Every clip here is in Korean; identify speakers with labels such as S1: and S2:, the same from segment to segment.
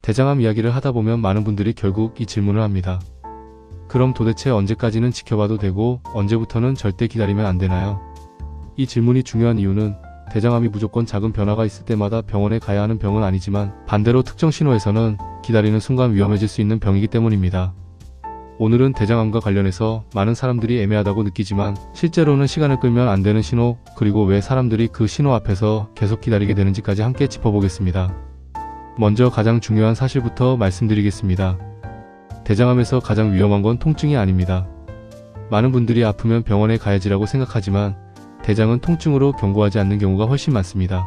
S1: 대장암 이야기를 하다 보면 많은 분들이 결국 이 질문을 합니다. 그럼 도대체 언제까지는 지켜봐도 되고 언제부터는 절대 기다리면 안 되나요? 이 질문이 중요한 이유는 대장암이 무조건 작은 변화가 있을 때마다 병원에 가야 하는 병은 아니지만 반대로 특정 신호에서는 기다리는 순간 위험해질 수 있는 병이기 때문입니다. 오늘은 대장암과 관련해서 많은 사람들이 애매하다고 느끼지만 실제로는 시간을 끌면 안 되는 신호, 그리고 왜 사람들이 그 신호 앞에서 계속 기다리게 되는지까지 함께 짚어보겠습니다. 먼저 가장 중요한 사실부터 말씀드리겠습니다. 대장암에서 가장 위험한 건 통증이 아닙니다. 많은 분들이 아프면 병원에 가야지라고 생각하지만 대장은 통증으로 경고하지 않는 경우가 훨씬 많습니다.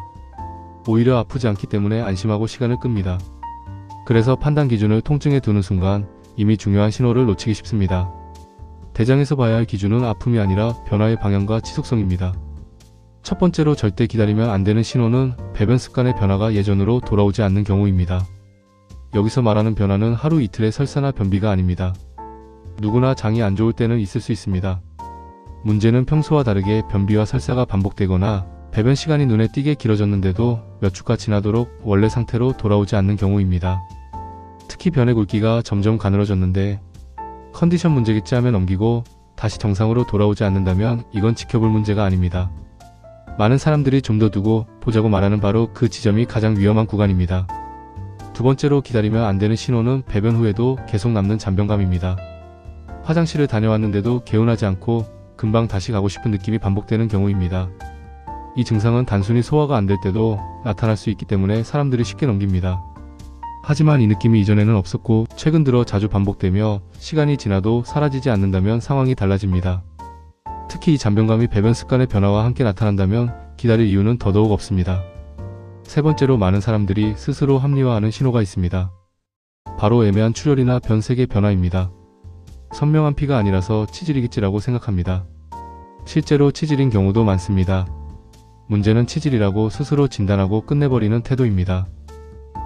S1: 오히려 아프지 않기 때문에 안심하고 시간을 끕니다. 그래서 판단 기준을 통증에 두는 순간 이미 중요한 신호를 놓치기 쉽습니다. 대장에서 봐야 할 기준은 아픔이 아니라 변화의 방향과 지속성입니다. 첫 번째로 절대 기다리면 안 되는 신호는 배변 습관의 변화가 예전으로 돌아오지 않는 경우입니다. 여기서 말하는 변화는 하루 이틀의 설사나 변비가 아닙니다. 누구나 장이 안 좋을 때는 있을 수 있습니다. 문제는 평소와 다르게 변비와 설사가 반복되거나 배변 시간이 눈에 띄게 길어졌는데도 몇 주가 지나도록 원래 상태로 돌아오지 않는 경우입니다. 특히 변의 굵기가 점점 가늘어졌는데 컨디션 문제겠지 하며 넘기고 다시 정상으로 돌아오지 않는다면 이건 지켜볼 문제가 아닙니다. 많은 사람들이 좀 더 두고 보자고 말하는 바로 그 지점이 가장 위험한 구간입니다. 두 번째로 기다리면 안 되는 신호는 배변 후에도 계속 남는 잔변감입니다. 화장실을 다녀왔는데도 개운하지 않고 금방 다시 가고 싶은 느낌이 반복되는 경우입니다. 이 증상은 단순히 소화가 안 될 때도 나타날 수 있기 때문에 사람들이 쉽게 넘깁니다. 하지만 이 느낌이 이전에는 없었고 최근 들어 자주 반복되며 시간이 지나도 사라지지 않는다면 상황이 달라집니다. 특히 이 잔변감이 배변 습관의 변화와 함께 나타난다면 기다릴 이유는 더더욱 없습니다. 세 번째로 많은 사람들이 스스로 합리화하는 신호가 있습니다. 바로 애매한 출혈이나 변색의 변화입니다. 선명한 피가 아니라서 치질이겠지라고 생각합니다. 실제로 치질인 경우도 많습니다. 문제는 치질이라고 스스로 진단하고 끝내버리는 태도입니다.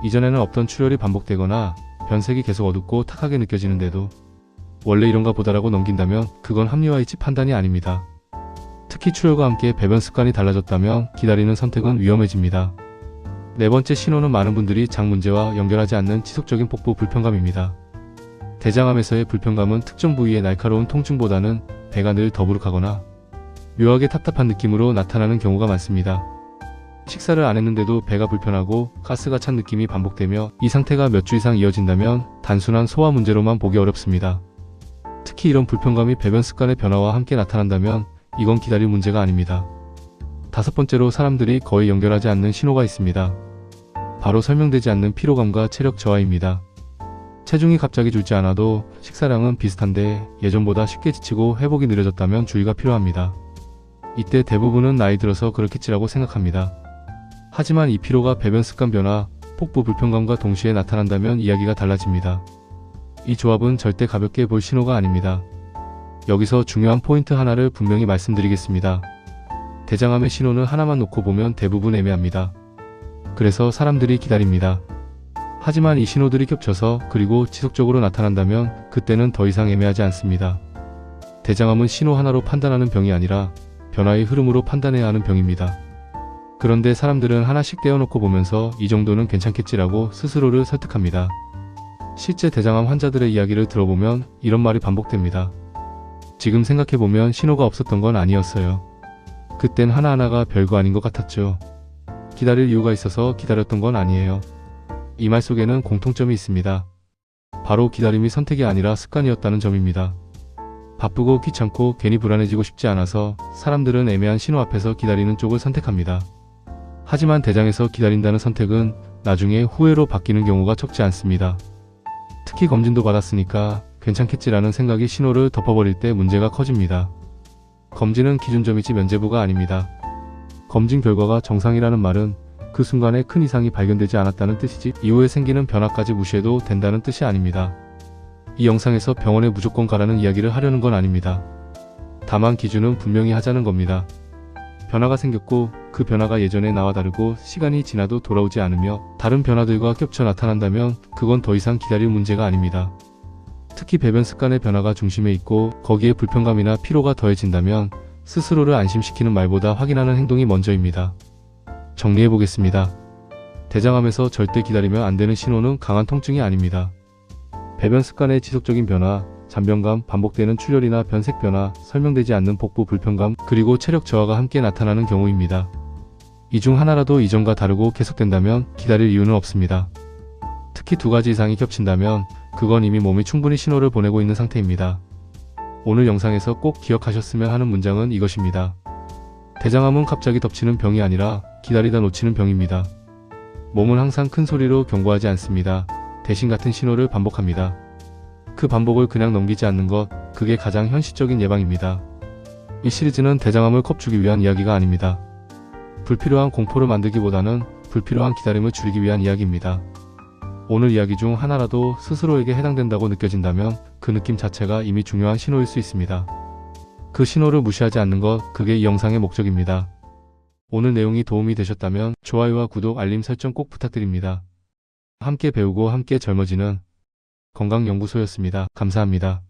S1: 이전에는 없던 출혈이 반복되거나 변색이 계속 어둡고 탁하게 느껴지는데도 원래 이런가 보다라고 넘긴다면 그건 합리화일지 판단이 아닙니다. 특히 출혈과 함께 배변 습관이 달라졌다면 기다리는 선택은 위험해집니다. 네 번째 신호는 많은 분들이 장 문제와 연결하지 않는 지속적인 복부 불편감입니다. 대장암에서의 불편감은 특정 부위의 날카로운 통증보다는 배가 늘 더부룩하거나 묘하게 답답한 느낌으로 나타나는 경우가 많습니다. 식사를 안 했는데도 배가 불편하고 가스가 찬 느낌이 반복되며 이 상태가 몇 주 이상 이어진다면 단순한 소화 문제로만 보기 어렵습니다. 특히 이런 불편감이 배변 습관의 변화와 함께 나타난다면 이건 기다릴 문제가 아닙니다. 다섯 번째로 사람들이 거의 연결하지 않는 신호가 있습니다. 바로 설명되지 않는 피로감과 체력 저하입니다. 체중이 갑자기 줄지 않아도 식사량은 비슷한데 예전보다 쉽게 지치고 회복이 느려졌다면 주의가 필요합니다. 이때 대부분은 나이 들어서 그렇겠지라고 생각합니다. 하지만 이 피로가 배변 습관 변화, 복부 불편감과 동시에 나타난다면 이야기가 달라집니다. 이 조합은 절대 가볍게 볼 신호가 아닙니다. 여기서 중요한 포인트 하나를 분명히 말씀드리겠습니다. 대장암의 신호는 하나만 놓고 보면 대부분 애매합니다. 그래서 사람들이 기다립니다. 하지만 이 신호들이 겹쳐서 그리고 지속적으로 나타난다면 그때는 더 이상 애매하지 않습니다. 대장암은 신호 하나로 판단하는 병이 아니라 변화의 흐름으로 판단해야 하는 병입니다. 그런데 사람들은 하나씩 떼어놓고 보면서 이 정도는 괜찮겠지라고 스스로를 설득합니다. 실제 대장암 환자들의 이야기를 들어보면 이런 말이 반복됩니다. 지금 생각해보면 신호가 없었던 건 아니었어요. 그땐 하나하나가 별거 아닌 것 같았죠. 기다릴 이유가 있어서 기다렸던 건 아니에요. 이 말 속에는 공통점이 있습니다. 바로 기다림이 선택이 아니라 습관이었다는 점입니다. 바쁘고 귀찮고 괜히 불안해지고 싶지 않아서 사람들은 애매한 신호 앞에서 기다리는 쪽을 선택합니다. 하지만 대장에서 기다린다는 선택은 나중에 후회로 바뀌는 경우가 적지 않습니다. 특히 검진도 받았으니까 괜찮겠지라는 생각이 신호를 덮어버릴 때 문제가 커집니다. 검진은 기준점이지 면죄부가 아닙니다. 검진 결과가 정상이라는 말은 그 순간에 큰 이상이 발견되지 않았다는 뜻이지 이후에 생기는 변화까지 무시해도 된다는 뜻이 아닙니다. 이 영상에서 병원에 무조건 가라는 이야기를 하려는 건 아닙니다. 다만 기준은 분명히 하자는 겁니다. 변화가 생겼고 그 변화가 예전에 나와 다르고 시간이 지나도 돌아오지 않으며 다른 변화들과 겹쳐 나타난다면 그건 더 이상 기다릴 문제가 아닙니다. 특히 배변 습관의 변화가 중심에 있고 거기에 불편감이나 피로가 더해진다면 스스로를 안심시키는 말보다 확인하는 행동이 먼저입니다. 정리해보겠습니다. 대장암에서 절대 기다리면 안 되는 신호는 강한 통증이 아닙니다. 배변 습관의 지속적인 변화, 잔변감, 반복되는 출혈이나 변색 변화, 설명되지 않는 복부 불편감, 그리고 체력 저하가 함께 나타나는 경우입니다. 이 중 하나라도 이전과 다르고 계속된다면 기다릴 이유는 없습니다. 특히 두 가지 이상이 겹친다면 그건 이미 몸이 충분히 신호를 보내고 있는 상태입니다. 오늘 영상에서 꼭 기억하셨으면 하는 문장은 이것입니다. 대장암은 갑자기 덮치는 병이 아니라 기다리다 놓치는 병입니다. 몸은 항상 큰 소리로 경고하지 않습니다. 대신 같은 신호를 반복합니다. 그 반복을 그냥 넘기지 않는 것, 그게 가장 현실적인 예방입니다. 이 시리즈는 대장암을 겁주기 위한 이야기가 아닙니다. 불필요한 공포를 만들기보다는 불필요한 기다림을 줄이기 위한 이야기입니다. 오늘 이야기 중 하나라도 스스로에게 해당된다고 느껴진다면 그 느낌 자체가 이미 중요한 신호일 수 있습니다. 그 신호를 무시하지 않는 것, 그게 이 영상의 목적입니다. 오늘 내용이 도움이 되셨다면 좋아요와 구독, 알림 설정 꼭 부탁드립니다. 함께 배우고 함께 젊어지는 건강연구소였습니다. 감사합니다.